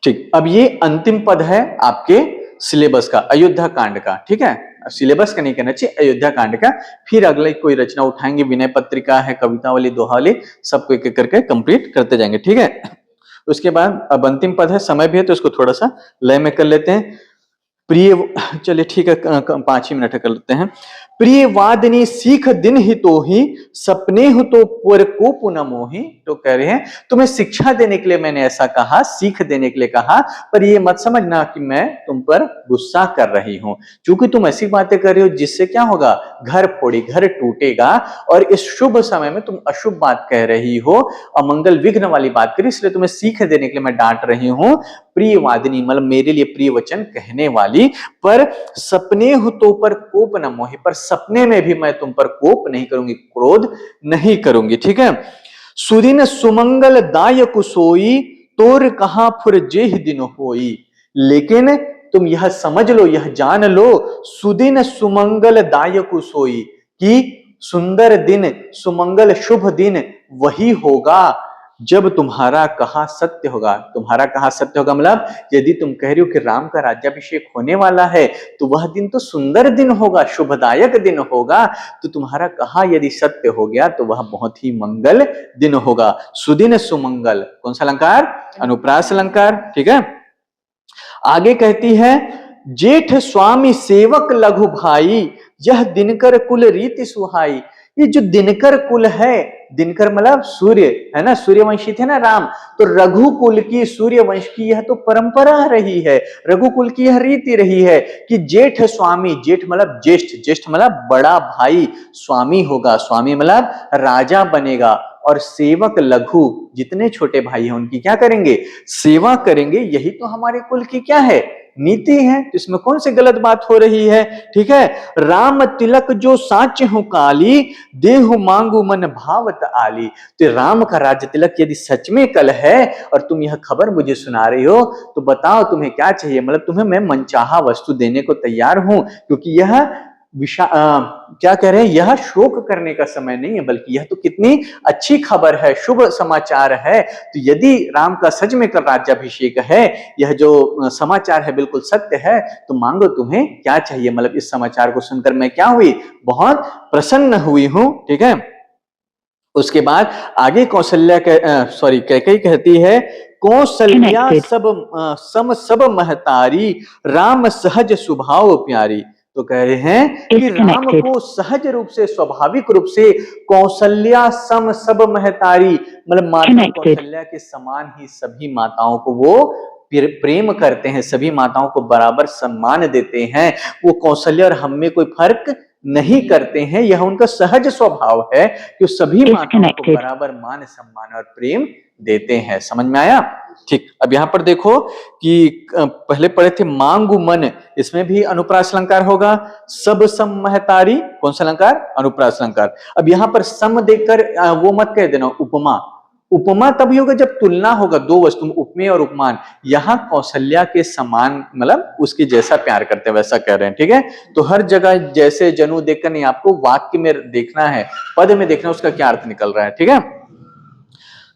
ठीक, अब ये अंतिम पद है आपके सिलेबस का, अयोध्या कांड का, ठीक है। सिलेबस का नहीं कहना चाहिए, अयोध्या कांड का। फिर अगले कोई रचना उठाएंगे, विनय पत्रिका है, कविता वाली, दोहा वाली, सबको एक एक करके कंप्लीट करते जाएंगे, ठीक है। उसके बाद अब अंतिम पद है, समय भी है तो इसको थोड़ा सा लय में कर लेते हैं। प्रिय, चलिए ठीक है, 5 ही मिनट कर लेते हैं। प्रिय वादनी सीख दिन ही तो ही, सपने हो तो पर को पुनः मोही। तो कह रहे हैं तुम्हें शिक्षा देने के लिए मैंने ऐसा कहा, सीख देने के लिए कहा, पर ये मत समझना कि मैं तुम पर गुस्सा कर रही हूं, क्योंकि तुम ऐसी बातें कर रही हो जिससे क्या होगा, घर फोड़ी घर टूटेगा, और इस शुभ समय में तुम अशुभ बात कह रही हो, अमंगल विघ्न वाली बात करी, इसलिए तुम्हें सीख देने के लिए मैं डांट रही हूं। प्रिय वादिनी मतलब मेरे लिए प्रिय वचन कहने वाली, पर सपने हो तो पर कोप न मोहि, पर सपने में भी मैं तुम पर कोप नहीं करूंगी, क्रोध नहीं करूंगी। ठीक है। सुदिन सुमंगल दायक सोई, तोर कहां फुर जेह दिन होई। लेकिन तुम यह समझ लो, यह जान लो, सुदिन सुमंगल दायक सोई, कि सुंदर दिन, सुमंगल शुभ दिन वही होगा जब तुम्हारा कहा सत्य होगा। तुम्हारा कहा सत्य होगा मतलब यदि तुम कह रही हो कि राम का राज्याभिषेक होने वाला है, तो वह दिन तो सुंदर दिन होगा, शुभदायक दिन होगा। तो तुम्हारा कहा यदि सत्य हो गया तो वह बहुत ही मंगल दिन होगा। सुदिन सुमंगल, कौन सा अलंकार, अनुप्रास अलंकार। ठीक है। आगे कहती है, जेठ स्वामी सेवक लघु भाई, यह दिनकर कुल रीति सुहाई। ये जो दिनकर कुल है, दिनकर मतलब सूर्य है ना, सूर्यवंशी थे ना राम, तो रघुकुल की, सूर्यवंश की यह तो परंपरा रही है, रघुकुल की यह रीति रही है कि जेठ स्वामी, जेठ मतलब ज्येष्ठ, ज्येष्ठ मतलब बड़ा भाई स्वामी होगा, स्वामी मतलब राजा बनेगा, और सेवक लघु जितने छोटे भाई हैं उनकी क्या करेंगे, सेवा करेंगे। यही तो हमारे कुल की क्या है, नीति है। तो इसमें कौन सी गलत बात हो रही है। ठीक है। राम तिलक जो साच हो काली, देहु मांगू मन भावत आली। तो राम का राज्य तिलक यदि सच में कल है और तुम यह खबर मुझे सुना रही हो, तो बताओ तुम्हें क्या चाहिए। मतलब तुम्हें मैं मनचाहा वस्तु देने को तैयार हूं, क्योंकि यह क्या कह रहे हैं, यह शोक करने का समय नहीं है, बल्कि यह तो कितनी अच्छी खबर है, शुभ समाचार है। तो यदि राम का सच में कल राज्याभिषेक है, यह जो समाचार है बिल्कुल सत्य है, तो मांगो तुम्हें क्या चाहिए। मतलब इस समाचार को सुनकर मैं क्या हुई, बहुत प्रसन्न हुई हूं। ठीक है। उसके बाद आगे कौशल्या कैकेयी कहती है, कौशल्या सम सब महतारी, राम सहज स्वभाव प्यारी। तो कह रहे हैं कि राम को सहज रूप से, स्वाभाविक रूप से कौशल्या सम सब महतारी, मतलब माता कौशल्या के समान ही सभी माताओं को वो प्रेम करते हैं, सभी माताओं को बराबर सम्मान देते हैं। वो कौशल्या और हम में कोई फर्क नहीं करते हैं, यह उनका सहज स्वभाव है कि सभी माताओं को बराबर मान सम्मान और प्रेम देते हैं। समझ में आया। ठीक। अब यहां पर देखो कि पहले पढ़े थे मांगू मन, इसमें भी अनुप्रास अलंकार होगा। सब सम महतारी, कौन सा अलंकार, अनुप्रास अलंकार। अब यहां पर सम देकर वो मत कह देना उपमा, उपमा तभी होगा जब तुलना होगा दो वस्तु, उपमेय और उपमान। यहां कौशल्या के समान मतलब उसके जैसा प्यार करते हैं, वैसा कह रहे हैं। ठीक है। तो हर जगह जैसे जनु देखकर नहीं, आपको वाक्य में देखना है, पद में देखना उसका क्या अर्थ निकल रहा है। ठीक है।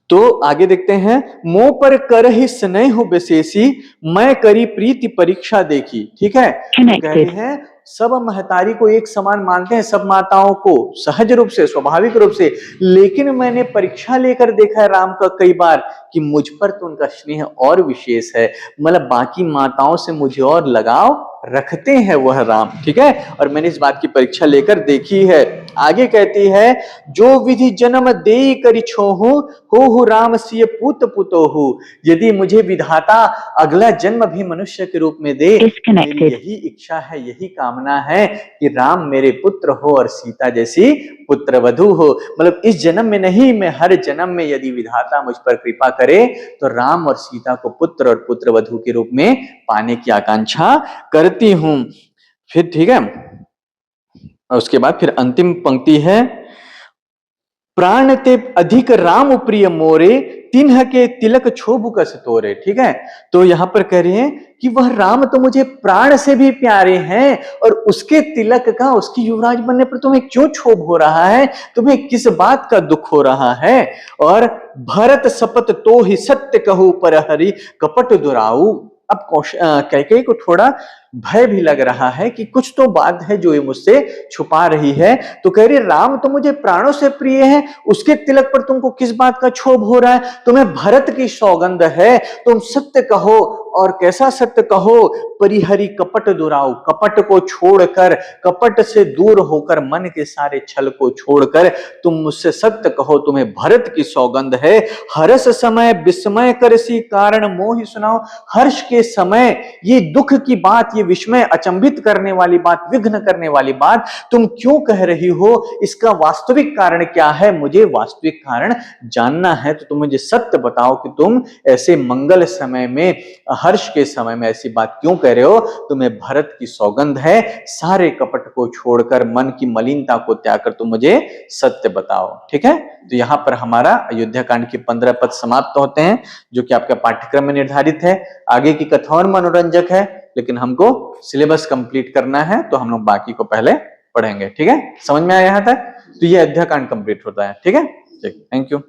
तो आगे देखते हैं, मोह पर करहि स्नेह विशेषी, मैं करी प्रीति परीक्षा देखी। ठीक है। तो कह रहे हैं सब महतारी को एक समान मानते हैं, सब माताओं को सहज रूप से, स्वाभाविक रूप से, लेकिन मैंने परीक्षा लेकर देखा है राम का कई बार कि मुझ पर तो उनका स्नेह और विशेष है, मतलब बाकी माताओं से मुझे और लगाव रखते हैं वह राम। ठीक है। और मैंने इस बात की परीक्षा लेकर देखी है। आगे कहती है, जो विधि जन्म दे करि छोहु, हो राम सिय पुत पुतोहु। यदि मुझे विधाता अगला जन्म भी मनुष्य के रूप में दे, मेरी यही इच्छा है, यही कामना है कि राम मेरे पुत्र हो और सीता जैसी पुत्र वधु हो। मतलब इस जन्म में नहीं, मैं हर जन्म में यदि विधाता मुझ पर कृपा करे तो राम और सीता को पुत्र और पुत्र वधु के रूप में पाने की आकांक्षा करती हूं। फिर ठीक है। और उसके बाद फिर अंतिम पंक्ति है, प्राण ते अधिक राम प्रिय मोरे, तिन्ह के तिलक छोबु कस तोरे। ठीक है। तो यहां पर कह रहे हैं कि वह राम तो मुझे प्राण से भी प्यारे हैं, और उसके तिलक का, उसकी युवराज बनने पर तुम्हें क्यों क्षोभ हो रहा है, तुम्हें किस बात का दुख हो रहा है। और भरत शपथ तो ही सत्य कहू पर हरि, कपट दुराऊ। अब कैकेयी को थोड़ा भय भी लग रहा है कि कुछ तो बात है जो ये मुझसे छुपा रही है। तो कह रही राम तो मुझे प्राणों से प्रिय है, उसके तिलक पर तुमको किस बात का क्षोभ हो रहा है? तुम्हें भरत की सौगंध है, तुम सत्य कहो। और कैसा सत्य कहो? परिहरि कपट दुराऊ, कपट को छोड़कर, कपट से दूर होकर, मन के सारे छल को छोड़कर तुम मुझसे सत्य कहो, तुम्हें भरत की सौगंध है। हर्ष समय विस्मय करसी कारण मोहि सुनाओ। हर्ष के समय ये दुख की बात, ये विस्मय, अचंभित करने वाली बात, विघ्न करने वाली बात तुम क्यों कह रही हो? इसका वास्तविक कारण क्या है? मुझे वास्तविक कारण जानना है। तो तुम मुझे सत्य बताओ कि तुम ऐसे मंगल समय में, हर्ष के समय में ऐसी बात क्यों कह रहे हो? तुम्हें भरत की सौगंध है, सारे कपट को छोड़कर, मन की मलिनता को त्याग कर तुम मुझे सत्य बताओ। ठीक है, तो यहां पर हमारा अयोध्या कांड के 15 पद समाप्त होते हैं, जो कि आपके पाठ्यक्रम में निर्धारित है। आगे की कथा और मनोरंजक है, लेकिन हमको सिलेबस कंप्लीट करना है, तो हम लोग बाकी को पहले पढ़ेंगे। ठीक है, समझ में आया यहां तक? तो ये अयोध्या कांड कंप्लीट होता है। ठीक है, थैंक यू।